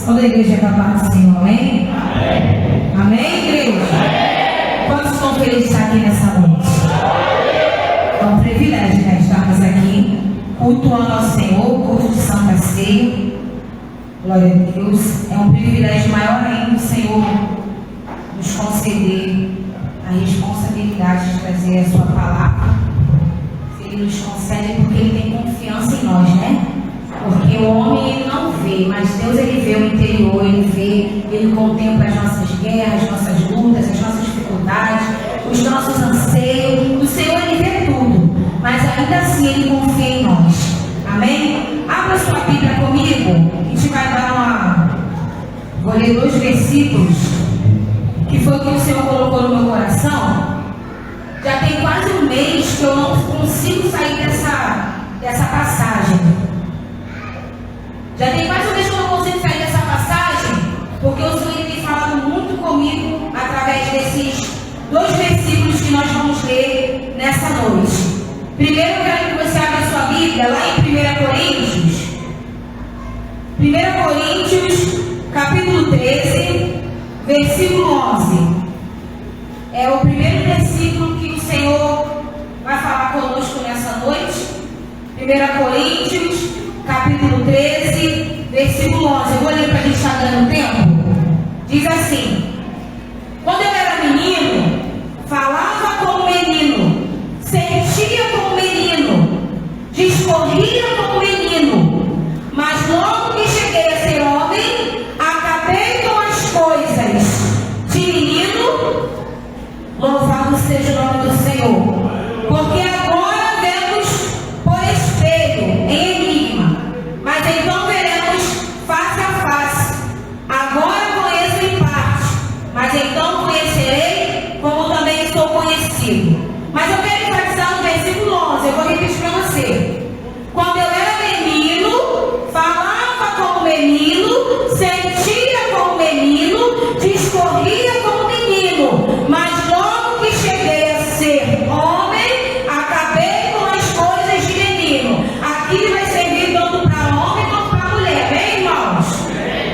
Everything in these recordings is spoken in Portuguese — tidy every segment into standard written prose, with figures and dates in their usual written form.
Toda a igreja é da paz do Senhor, amém? Amém, amém, igreja? Amém. Quantos estão felizes de estar aqui nessa noite? É um privilégio, né, estarmos aqui cultuando ao Senhor, culto de Santa Ceia. Glória a Deus. É um privilégio maior ainda o Senhor nos conceder a responsabilidade de trazer a sua palavra. Ele nos concede porque Ele tem confiança em nós, né? Porque o homem ele não vê, mas Deus ele vê o interior, ele vê, ele contempla as nossas guerras, as nossas lutas, as nossas dificuldades, os nossos anseios. O Senhor ele vê tudo, mas ainda assim ele confia em nós. Amém? Abra sua Bíblia comigo, a gente vai dar uma... Vou ler 2 versículos, que foi o que o Senhor colocou no meu coração. Já tem quase um mês que eu não consigo sair dessa passagem. Já tem quase um mês que eu não consigo sair dessa passagem, porque o Senhor tem falado muito comigo através desses 2 versículos que nós vamos ler nessa noite. Primeiro eu quero que você abra a sua Bíblia lá em 1 Coríntios. 1 Coríntios, capítulo 13, versículo 11. É o primeiro versículo que o Senhor vai falar conosco nessa noite. 1 Coríntios, capítulo 13, versículo 11. Eu vou ler para a gente estar dando tempo. Diz assim: quando eu era menino, falava como menino, sentia como menino, discorria como menino, mas logo que cheguei a ser homem, acabei com as coisas de menino. Louvado seja o nome do Senhor. Porque agora vemos por espelho, em enigma, mas então veremos face a face. Agora conheço em parte, mas então conhecerei como também sou conhecido. Mas eu quero enfatizar no versículo 11, eu vou repetir para você. Quando eu era menino, falava como menino, sentia como menino, discorria como menino, mas logo que cheguei a ser homem, acabei com as coisas de menino. Aqui vai servir tanto para homem quanto para mulher, bem, irmãos?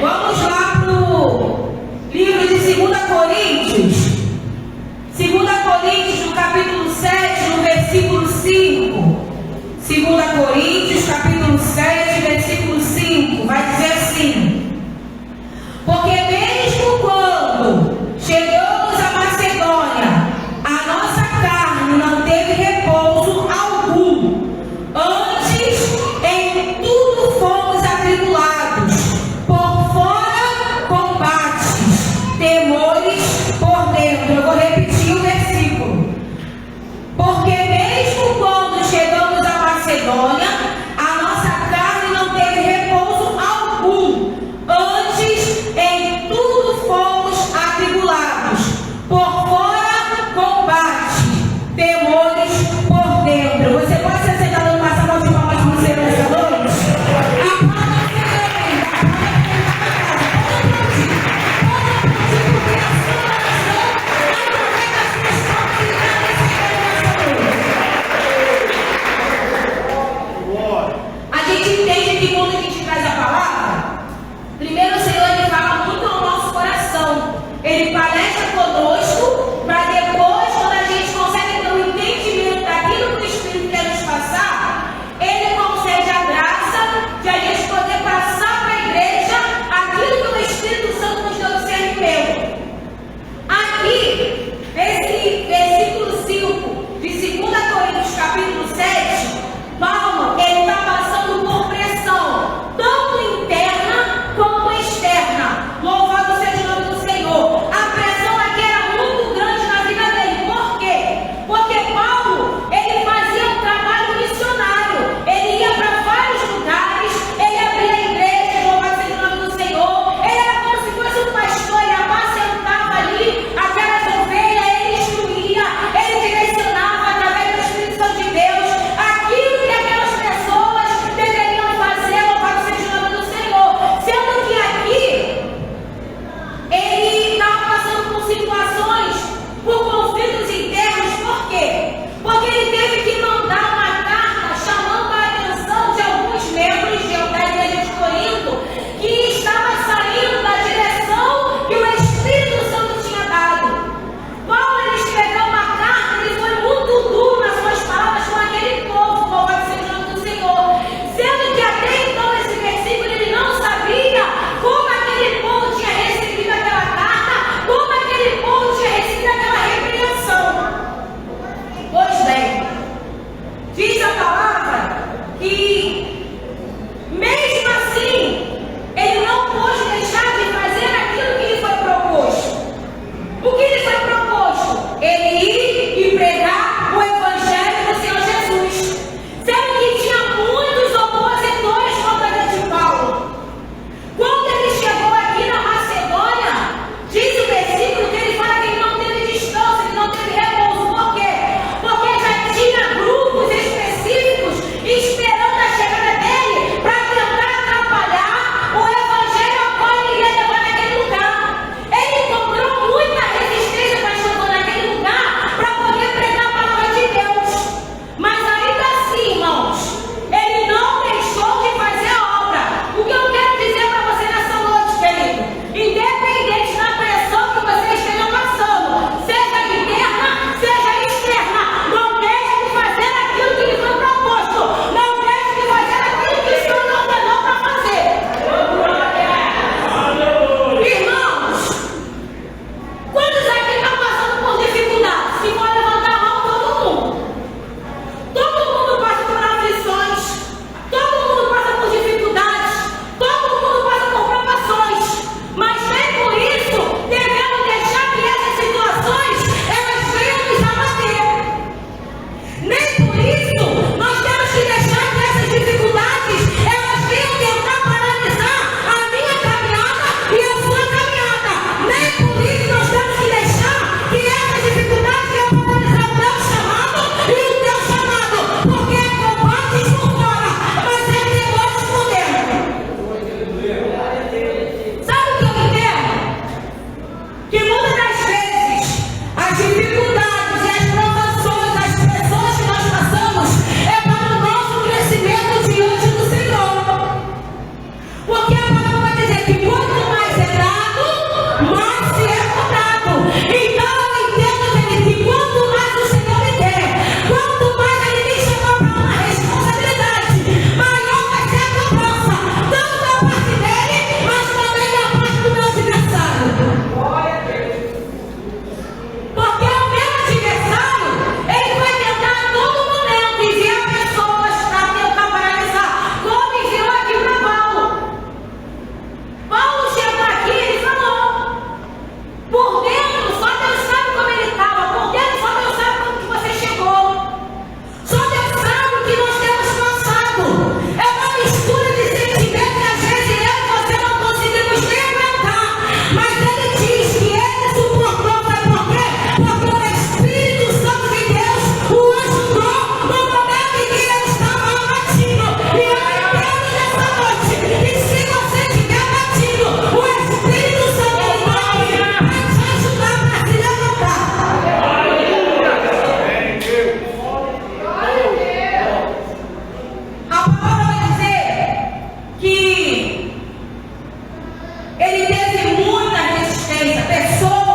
Vamos lá para o livro de 2 Coríntios. 2 Coríntios, no capítulo 7, no versículo 5. 2 Coríntios, capítulo 7, versículo 5. Vai dizer assim: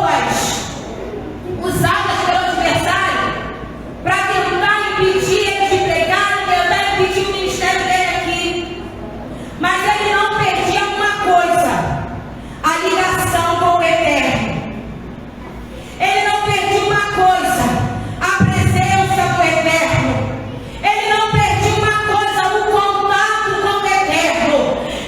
roupas usadas pelo adversário para tentar impedir ele de pregar, tentar impedir o ministério dele aqui. Mas ele não perdia uma coisa: a ligação com o Eterno. Ele não perdia uma coisa: a presença do Eterno. Ele não perdia uma coisa: o contato com o Eterno.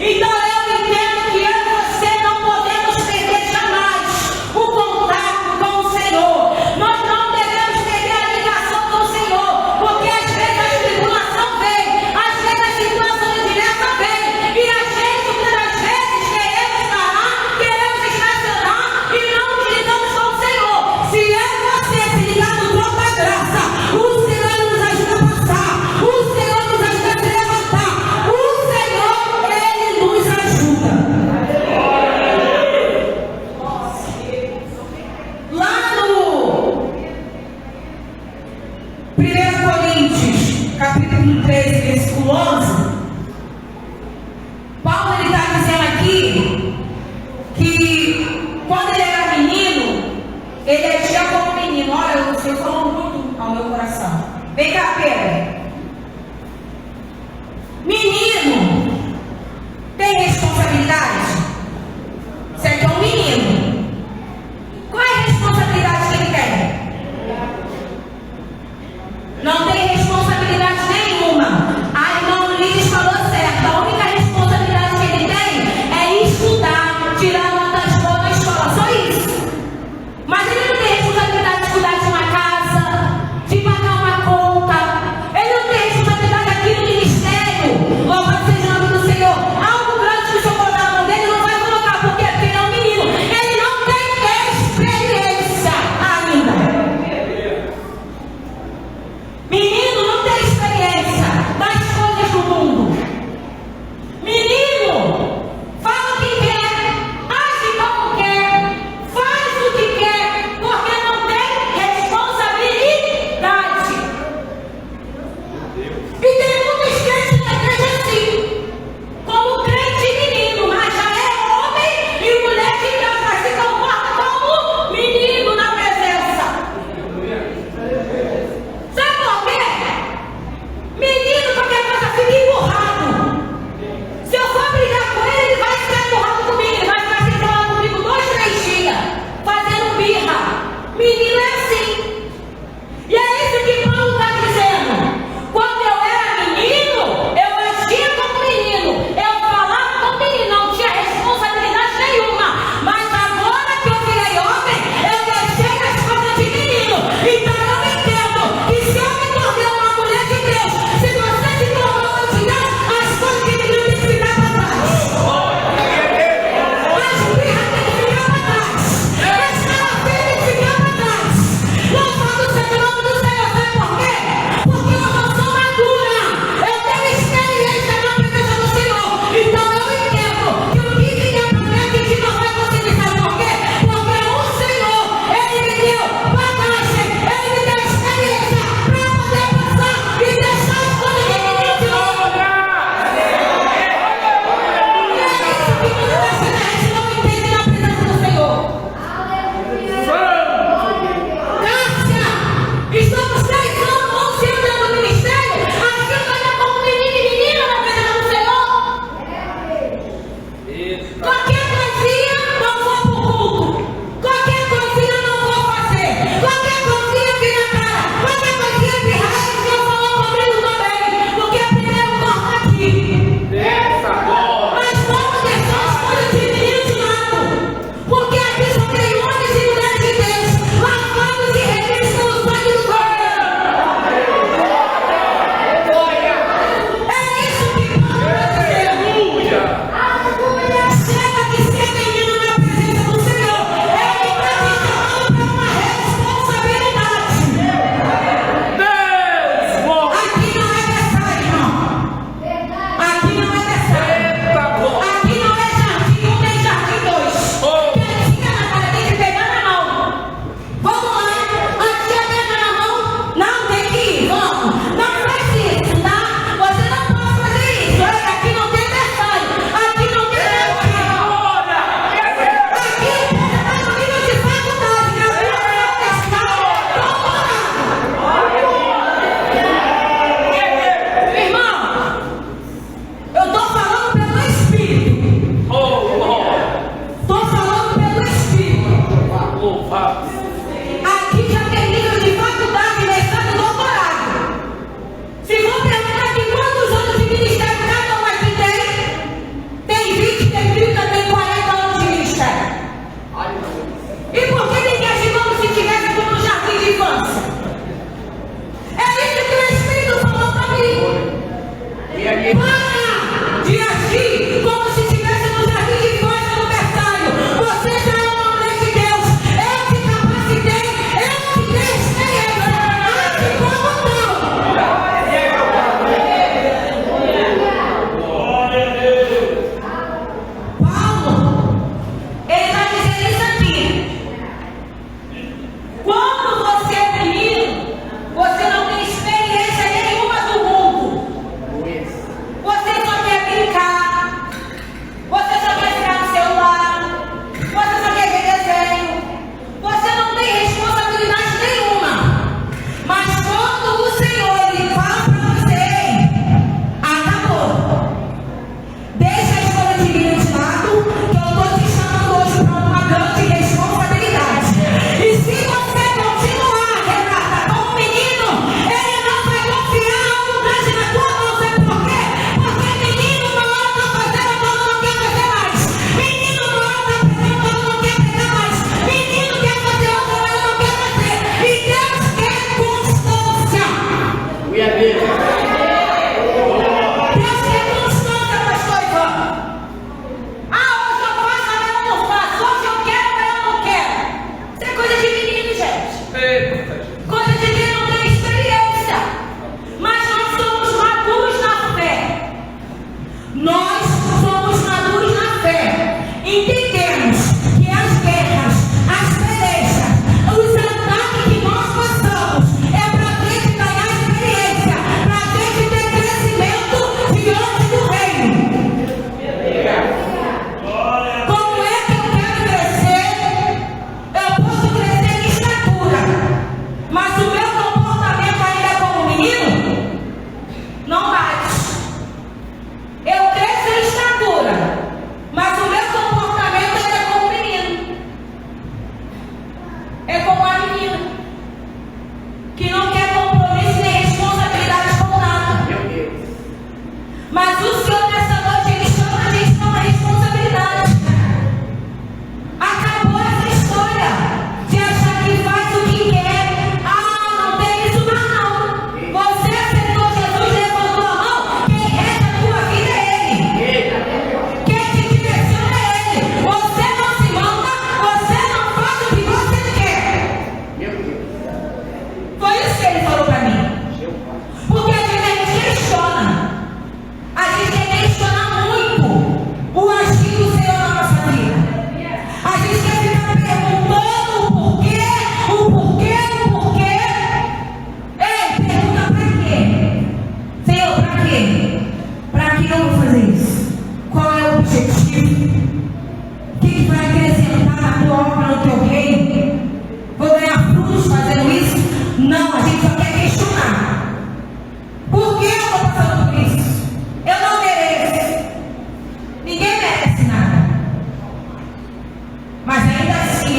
Então eu entendo que eu e você não podemos perder jamais o contato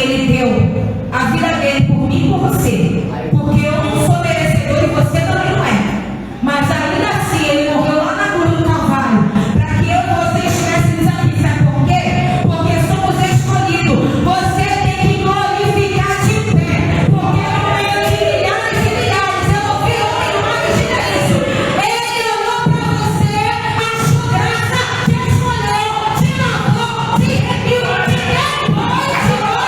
Ele deu a vida dele por mim e por você. Porque eu não sou merecedor e você também não é. Mas ainda assim, Ele morreu lá na cruz do Calvário para que eu e você estivéssemos aqui. Sabe por quê? Porque somos escolhidos. Você tem que glorificar de pé. Porque no meio de milhares e milhares, eu ouvi homem mais dizer isso. Ele olhou para você, achou graça, te escolheu, te lavou, te remiu, te depois, te olhou.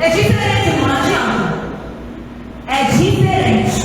É diferente, não adianta. É diferente.